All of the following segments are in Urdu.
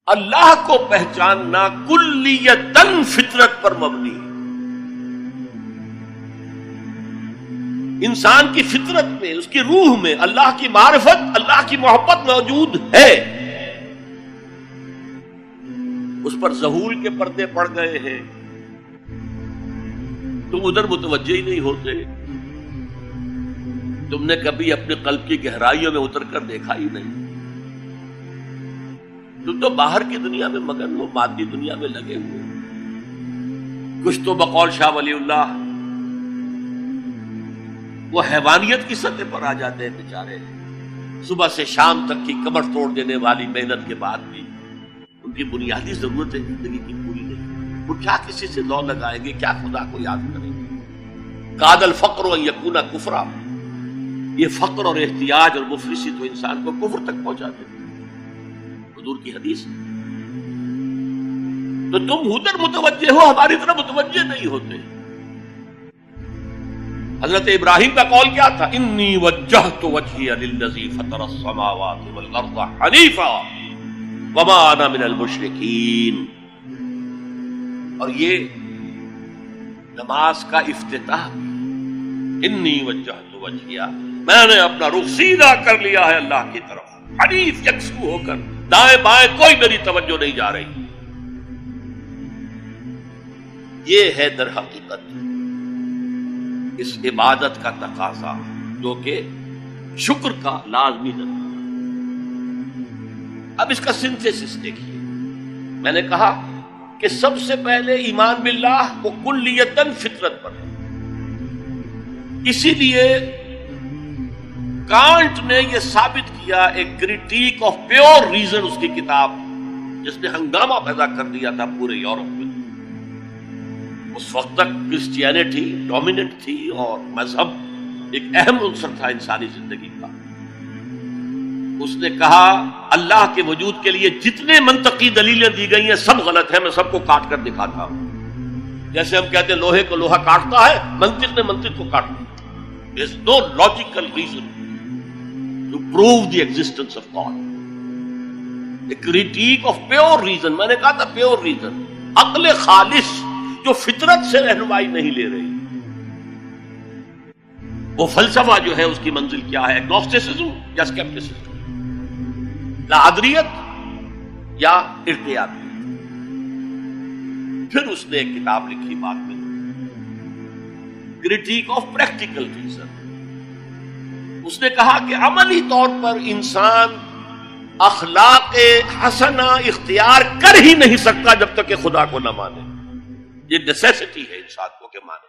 اللہ کو پہچاننا کلیتاً فطرت پر مبنی ہے. انسان کی فطرت میں، اس کی روح میں اللہ کی معرفت، اللہ کی محبت موجود ہے. اس پر ظہور کے پردے پڑ گئے ہیں، تم ادھر متوجہ ہی نہیں ہوتے. تم نے کبھی اپنے قلب کی گہرائیوں میں اتر کر دیکھا ہی نہیں. تم تو باہر کی دنیا میں مگن ہو، مادی دنیا میں لگے ہوئے. کچھ تو بقول شاہ ولی اللہ وہ حیوانیت کی سطح پر آ جاتے ہیں بیچارے. صبح سے شام تک کی کمر توڑ دینے والی محنت کے بعد بھی ان کی بنیادی ضرورتیں زندگی کی پوری نہیں. وہ کیا کسی سے لو لگائیں گے، کیا خدا کو یاد کریں گے؟ قاد الفقر ان یکون کفرا. یہ فقر اور احتیاج اور مفلسی تو انسان کو کفر تک پہنچا دیتے. حضور کی حدیث. تو تم ادھر متوجہ ہو، ہماری طرح متوجہ نہیں ہوتے. حضرت ابراہیم کا قول کیا تھا؟ انی وجہت وجہی للذی فطر السماوات والارض حنیفا وما انا من المشرکین. اور یہ نماز کا افتتاح، انی وجہت وجہی، میں نے اپنا رخ سیدھا کر لیا ہے اللہ کی طرف، حنیف یکسو ہو کر، دائیں بائیں کوئی میری توجہ نہیں جا رہی. یہ ہے در حقیقت اس عبادت کا تقاضا، جو کہ شکر کا لازمی ضرورت. اب اس کا سنتھیسس دیکھیے. میں نے کہا کہ سب سے پہلے ایمان باللہ وہ کلیتاً فطرت پر ہے. اسی لیے کانٹ نے یہ ثابت کیا، ایک کریٹیک آف پیور ریزن، اس کی کتاب جس نے ہنگامہ پیدا کر دیا تھا پورے یورپ میں. اس وقت تک کرسچینٹی ڈومیننٹ تھی اور مذہب ایک اہم عنصر تھا انسانی زندگی کا. اس نے کہا اللہ کے وجود کے لیے جتنے منطقی دلیلیں دی گئی ہیں سب غلط ہیں، میں سب کو کاٹ کر دکھاتا ہوں. جیسے ہم کہتے ہیں لوہے کو لوہا کاٹتا ہے، منطق نے منطق کو کاٹ دیا. There is no logical reason to prove the existence of God. A critique of pure reason. میں نے کہا تھا پیور ریزن، عقل خالص جو فطرت سے رہنمائی نہیں لے رہی. وہ فلسفہ جو ہے اس کی منزل کیا ہے؟ ایگنوسٹسزم یا اسکیپٹسزم، لاادریت یا ارتیابیت. پھر اس نے ایک کتاب لکھی بعد میں، کریٹیک آف پریکٹیکل ریزن. اس نے کہا کہ عملی طور پر انسان اخلاق حسنہ اختیار کر ہی نہیں سکتا جب تک کہ خدا کو نہ مانے. یہ نیسیسٹی ہے انسان کو کہ مانے.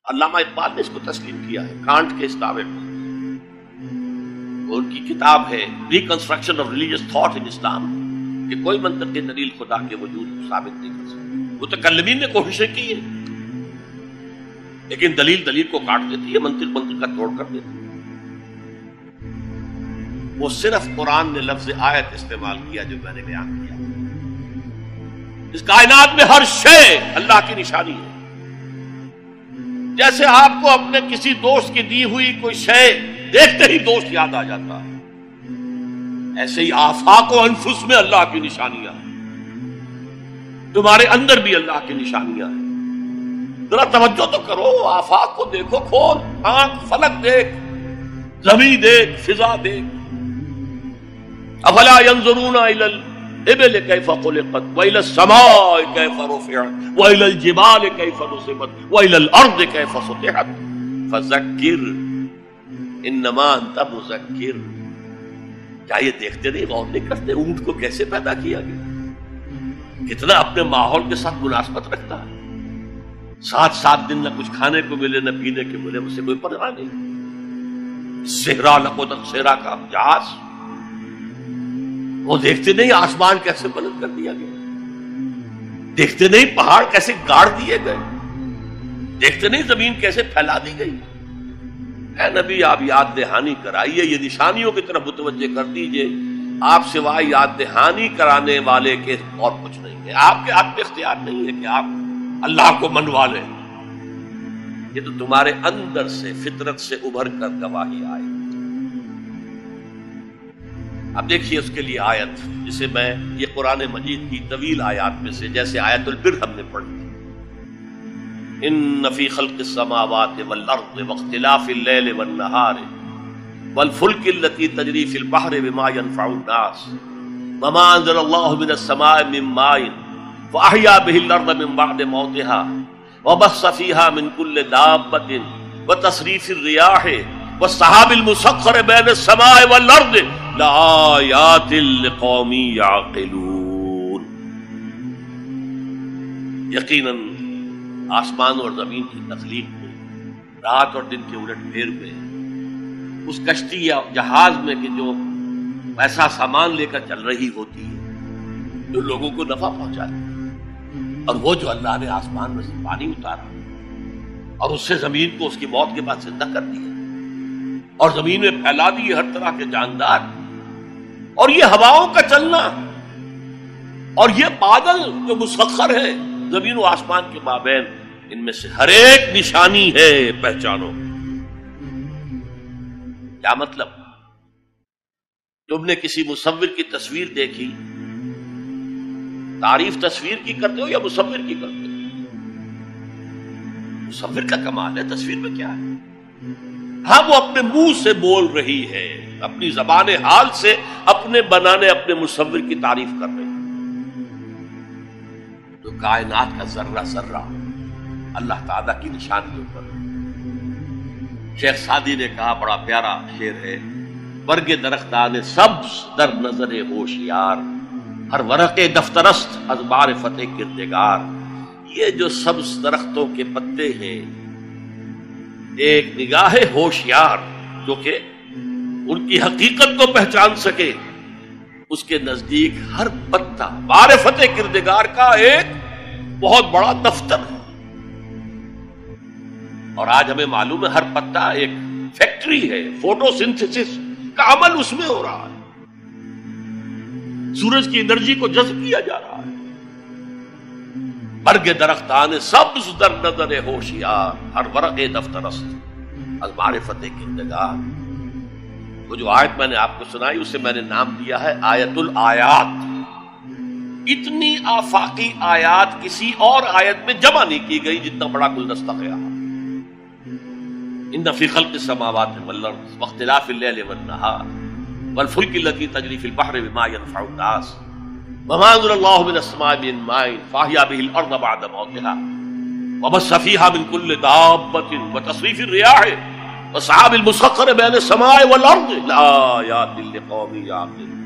علامہ اقبال نے اس کو تسلیم کیا ہے کانٹ کے اس دعوے پر. ان کی کتاب ہے reconstruction of religious thought in Islam, کہ کوئی منطقی دلیل خدا کے وجود کو ثابت نہیں کر سکتی. متکلمین نے کوششیں کی ہیں لیکن دلیل کو کاٹ دیتی ہے، منطق کا توڑ کر دیتی ہے. وہ صرف قرآن نے لفظ آیت استعمال کیا جو میں نے بیان کیا. اس کائنات میں ہر شے اللہ کی نشانی ہے. جیسے آپ کو اپنے کسی دوست کی دی ہوئی کوئی شے دیکھتے ہی دوست یاد آ جاتا ہے، ایسے ہی آفاق و انفس میں اللہ کی نشانیاں ہیں. تمہارے اندر بھی اللہ کی نشانیاں ہیں. ذرا توجہ تو کرو، آفاق کو دیکھو، کھول آنکھ، فلک دیکھ، زمین دیکھ، فضا دیکھ. افلا ينظرون الى الابل كيف خلقت والى السماء كيف رفعت والى الجبال كيف نصبت والى الارض كيف سطحت فذكر انما انت مذکر. کیا یہ دیکھتے نہیں، غور نہیں کرتے اونٹ کو کیسے پیدا کیا گیا، کتنا اپنے ماحول کے ساتھ مناسبت رکھتا ہے. 7 دن نہ کچھ کھانے کو ملے نہ پینے کو ملے، اس سے کوئی پرواہ نہیں. صحرا لقدت صحرا کا جہاز، وہ دیکھتے نہیں آسمان کیسے بلند کر دیا گیا، دیکھتے نہیں پہاڑ کیسے گاڑ دیے گئے، دیکھتے نہیں زمین کیسے پھیلا دی گئی. اے نبی آپ یاد دہانی کرائیے، یہ نشانیوں کی طرف متوجہ کر دیجئے. آپ سوائے یاد دہانی کرانے والے کے اور کچھ نہیں ہے. آپ کے ہاتھ میں اختیار نہیں ہے کہ آپ اللہ کو منوا لیں. یہ تو تمہارے اندر سے فطرت سے ابھر کر گواہی آئے. اب دیکھیے اس کے لیے آیت جسے میں یہ قرآن مجید کی طویل آیات میں سے جیسے آیت البر ہم نے پڑھی تھی، ان فی خلق السماوات والارض واختلاف اللیل والنہار والفلک التي تجری فی البحر بما ينفع الناس وما انزل اللہ من السماء من ماء فاحیا به الارض من بعد موتها وبث فیہا من کل دابۃ وتصریف الریاح والسحاب المسخر بین السماء والارض لآیات لقوم یعقلون۔ یقیناً آسمان اور زمین کی تخلیق میں، رات اور دن کے الٹ پھیر میں، اس کشتی یا جہاز میں کہ جو ایسا سامان لے کر چل رہی ہوتی ہے جو لوگوں کو نفع پہنچاتی ہے، اور وہ جو اللہ نے آسمان میں سے پانی اتارا اور اس سے زمین کو اس کی موت کے بعد زندہ کر دیا اور زمین میں پھیلا دیے ہر طرح کے جاندار، اور یہ ہواؤں کا چلنا اور یہ بادل جو مسخر ہے زمین و آسمان کے مابین، ان میں سے ہر ایک نشانی ہے، پہچانو۔ کیا مطلب؟ تم نے کسی مصور کی تصویر دیکھی، تعریف تصویر کی کرتے ہو یا مصور کی کرتے ہو؟ مصور کا کمال ہے، تصویر میں کیا ہے؟ ہاں وہ اپنے منہ سے بول رہی ہے، اپنی زبان حال سے اپنے بنانے اپنے مصور کی تعریف کر رہی ہے۔ تو کائنات کا ذرہ ذرہ اللہ تعالیٰ کی نشانیوں پر۔ شیخ سعدی نے کہا، بڑا پیارا شعر ہے، برگ درختان سبز در نظر ہوشیار، ہر ورق دفترست از معرفت کردگار۔ یہ جو سبز درختوں کے پتے ہیں، ایک نگاہ ہوشیار جو کہ ان کی حقیقت کو پہچان سکے، اس کے نزدیک ہر پتا معرفت کردگار کا ایک بہت بڑا دفتر ہے۔ اور آج ہمیں معلوم ہے ہر پتا ایک فیکٹری ہے، فوٹو سنتھسس کا عمل اس میں ہو رہا ہے، سورج کی انرجی کو جذب کیا جا رہا ہے۔ برگ درختان سبز در نظر ہوشیار، ہر ورق دفترست از معرفت کردگار۔ وہ جو آیت میں نے آپ کو سنائی اسے میں نے نام دیا ہے آیت الآیات۔ اتنی آفاقی آیات کسی اور آیت میں جمع نہیں کی گئی جتنا بڑا گلدستہ ہے۔ ان فی خلق السماوات والارض واختلاف اللیل والنہار والفلک التي تجری فی البحر بما ينفع الناس وما انزل اللہ من السماء من ماء فاحیا به الارض بعد موتها وبث فیہا من کل دابۃ وتصریف الریاح والسحاب المسخر بین السماء والارض لآیات لقوم یعقلون۔